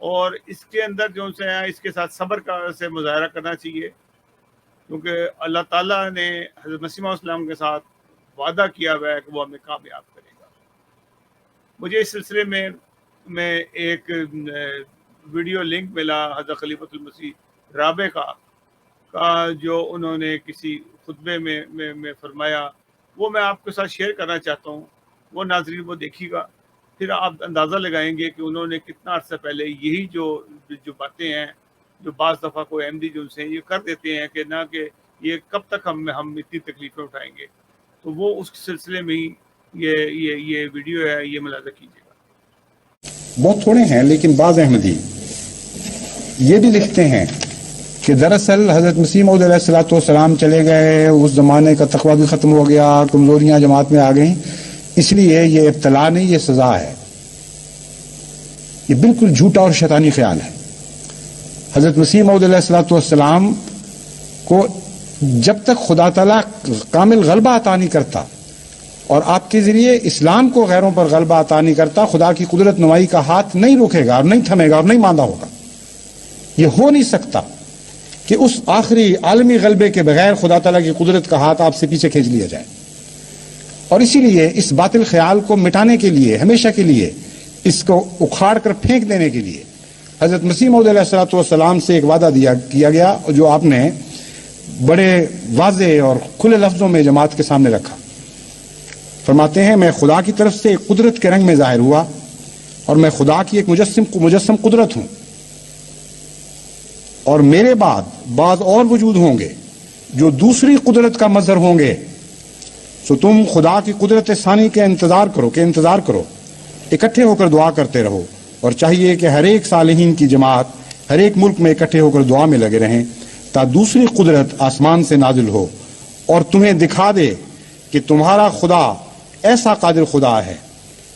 اور اس کے اندر جو سے ہے اس کے ساتھ صبر کا سے مظاہرہ کرنا چاہیے، کیونکہ اللہ تعالیٰ نے حضرت مسیح علیہ السلام کے ساتھ وعدہ کیا ہوا ہے کہ وہ ہمیں کامیاب کرے گا۔ مجھے اس سلسلے میں ایک ویڈیو لنک ملا حضرت خلیفۃ المسیح رابع کا جو انہوں نے کسی خطبے میں فرمایا، وہ میں آپ کے ساتھ شیئر کرنا چاہتا ہوں۔ وہ ناظرین وہ دیکھیے گا، پھر آپ اندازہ لگائیں گے کہ انہوں نے کتنا عرصہ پہلے یہی جو باتیں ہیں جو بعض دفعہ کوئی احمدی جو ان سے یہ کر دیتے ہیں کہ نہ کہ یہ کب تک ہم اتنی تکلیفیں اٹھائیں گے، تو وہ اس سلسلے میں ہی یہ ویڈیو ہے، یہ ملاحظہ کیجیے گا۔ بہت تھوڑے ہیں لیکن بعض احمدی یہ بھی لکھتے ہیں کہ دراصل حضرت مسیح موعود علیہ الصلوۃ والسلام چلے گئے، اس زمانے کا تقویٰ بھی ختم ہو گیا، کمزوریاں جماعت میں آ گئیں، اس لیے یہ ابتلا نہیں، یہ سزا ہے۔ یہ بالکل جھوٹا اور شیطانی خیال ہے۔ حضرت مسیح موعود علیہ الصلوۃ والسلام کو جب تک خدا تعالیٰ کامل غلبہ عطا نہیں کرتا اور آپ کے ذریعے اسلام کو غیروں پر غلبہ عطا نہیں کرتا، خدا کی قدرت نمائی کا ہاتھ نہیں روکے گا اور نہیں تھمے گا اور نہیں ماندہ ہوگا۔ یہ ہو نہیں سکتا کہ اس آخری عالمی غلبے کے بغیر خدا تعالیٰ کی قدرت کا ہاتھ آپ سے پیچھے کھینچ لیا جائے۔ اور اسی لیے اس باطل خیال کو مٹانے کے لیے، ہمیشہ کے لیے اس کو اکھاڑ کر پھینک دینے کے لیے حضرت مسیح موعود علیہ الصلوۃ والسلام سے ایک وعدہ کیا گیا جو آپ نے بڑے واضح اور کھلے لفظوں میں جماعت کے سامنے رکھا۔ فرماتے ہیں، میں خدا کی طرف سے ایک قدرت کے رنگ میں ظاہر ہوا اور میں خدا کی ایک مجسم قدرت ہوں، اور میرے بعد بعض اور وجود ہوں گے جو دوسری قدرت کا مظہر ہوں گے، سو تم خدا کی قدرت ثانی کے انتظار کرو، اکٹھے ہو کر دعا کرتے رہو، اور چاہیے کہ ہر ایک صالحین کی جماعت ہر ایک ملک میں اکٹھے ہو کر دعا میں لگے رہیں تا دوسری قدرت آسمان سے نازل ہو اور تمہیں دکھا دے کہ تمہارا خدا ایسا قادر خدا ہے۔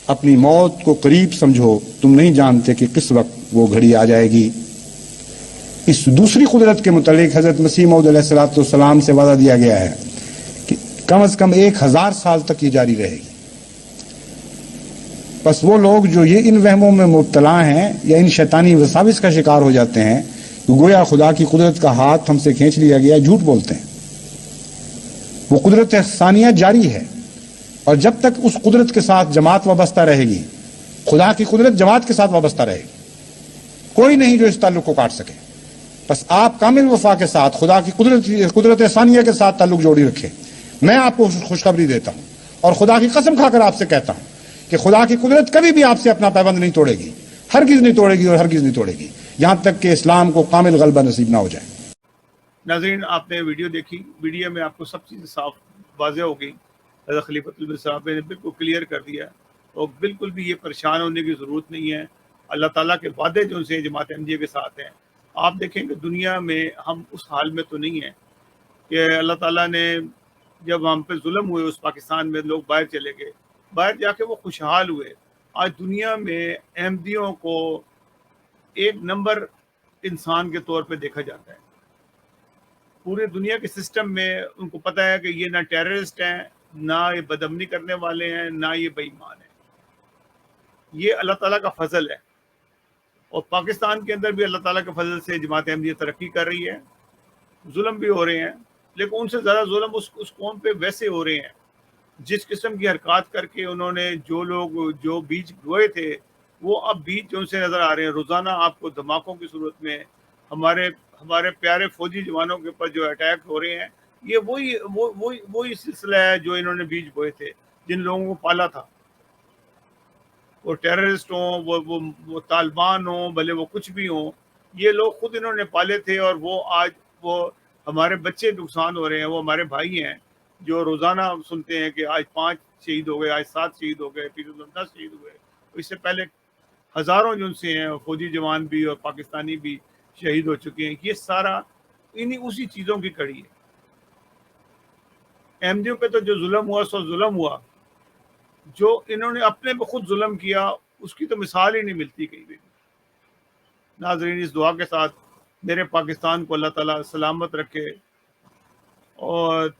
اپنی موت کو قریب سمجھو، تم نہیں جانتے کہ کس وقت وہ گھڑی آ جائے گی۔ اس دوسری قدرت کے متعلق حضرت مسیح موعود علیہ الصلوۃ والسلام سے وعدہ دیا گیا ہے کہ کم از کم 1000 سال تک یہ جاری رہے گی۔ بس وہ لوگ جو یہ ان وہموں میں مبتلا ہیں یا ان شیطانی وساوس کا شکار ہو جاتے ہیں کہ گویا خدا کی قدرت کا ہاتھ ہم سے کھینچ لیا گیا، جھوٹ بولتے ہیں۔ وہ قدرت ثانیہ جاری ہے، اور جب تک اس قدرت کے ساتھ جماعت وابستہ رہے گی، خدا کی قدرت جماعت کے ساتھ وابستہ رہے گی، کوئی نہیں جو اس تعلق کو کاٹ سکے۔ بس آپ کامل وفا کے ساتھ خدا کی قدرت ثانیہ کے ساتھ تعلق جوڑی رکھیں۔ میں آپ کو خوشخبری دیتا ہوں اور خدا کی قسم کھا کر آپ سے کہتا ہوں کہ خدا کی قدرت کبھی بھی آپ سے اپنا پیبند نہیں توڑے گی، ہرگز نہیں توڑے گی اور ہرگز نہیں توڑے گی، یہاں تک کہ اسلام کو کامل غلبہ نصیب نہ ہو جائے۔ ناظرین، آپ نے ویڈیو دیکھی، ویڈیو میں آپ کو سب چیزیں صاف واضح ہو گئی۔ حضرت خلیفۃ المسیح صاحب نے بالکل کلیئر کر دیا، اور بالکل بھی یہ پریشان ہونے کی ضرورت نہیں ہے۔ اللہ تعالیٰ کے وعدے جو سے جماعت احمدیہ کے ساتھ ہیں۔ آپ دیکھیں کہ دنیا میں ہم اس حال میں تو نہیں ہیں کہ اللہ تعالیٰ نے جب ہم پہ ظلم ہوئے اس پاکستان میں، لوگ باہر چلے گئے، باہر جا کے وہ خوشحال ہوئے۔ آج دنیا میں احمدیوں کو ایک نمبر انسان کے طور پہ دیکھا جاتا ہے۔ پورے دنیا کے سسٹم میں ان کو پتہ ہے کہ یہ نہ ٹیررسٹ ہیں، نہ یہ بدامنی کرنے والے ہیں، نہ یہ بے ایمان ہیں۔ یہ اللہ تعالیٰ کا فضل ہے، اور پاکستان کے اندر بھی اللہ تعالیٰ کے فضل سے جماعت احمدیہ ترقی کر رہی ہے۔ ظلم بھی ہو رہے ہیں، لیکن ان سے زیادہ ظلم اس قوم پہ ویسے ہو رہے ہیں جس قسم کی حرکات کر کے انہوں نے جو بیج بوئے تھے، وہ اب بیج جو ان سے نظر آ رہے ہیں۔ روزانہ آپ کو دھماکوں کی صورت میں ہمارے پیارے فوجی جوانوں کے اوپر جو اٹیک ہو رہے ہیں، یہ وہی سلسلہ ہے جو انہوں نے بیج بوئے تھے، جن لوگوں کو پالا تھا۔ وہ ٹیررسٹ ہوں، وہ طالبان ہوں، بھلے وہ کچھ بھی ہوں، یہ لوگ خود انہوں نے پالے تھے، اور آج ہمارے بچے نقصان ہو رہے ہیں۔ وہ ہمارے بھائی ہیں جو روزانہ سنتے ہیں کہ آج 5 شہید ہو گئے، آج 7 شہید ہو گئے، پھر 10 شہید ہوئے۔ اس سے پہلے ہزاروں جو ان سے ہیں، فوجی جوان بھی اور پاکستانی بھی شہید ہو چکے ہیں۔ یہ سارا اسی چیزوں کی کڑی ہے۔ احمدیوں پہ تو جو ظلم ہوا سو ظلم ہوا، جو انہوں نے اپنے پہ خود ظلم کیا اس کی تو مثال ہی نہیں ملتی کہیں بھی۔ ناظرین، اس دعا کے ساتھ میرے پاکستان کو اللہ تعالیٰ سلامت رکھے، اور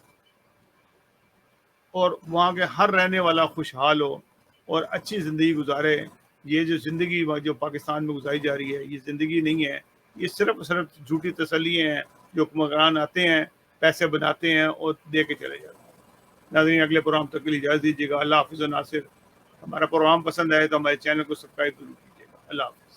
وہاں کے ہر رہنے والا خوشحال ہو اور اچھی زندگی گزارے۔ یہ جو زندگی جو پاکستان میں گزاری جا رہی ہے یہ زندگی نہیں ہے، یہ صرف جھوٹی تسلیاں ہیں جو حکمران آتے ہیں، پیسے بناتے ہیں اور دے کے چلے جاتے ہیں۔ ناظرین اگلے پروگرام تک کے لیے اجازت دیجیے گا۔ اللہ حافظ و ناصر۔ ہمارا پروگرام پسند آئے تو ہمارے چینل کو سبسکرائب ضرور کیجیے گا۔ اللہ حافظ۔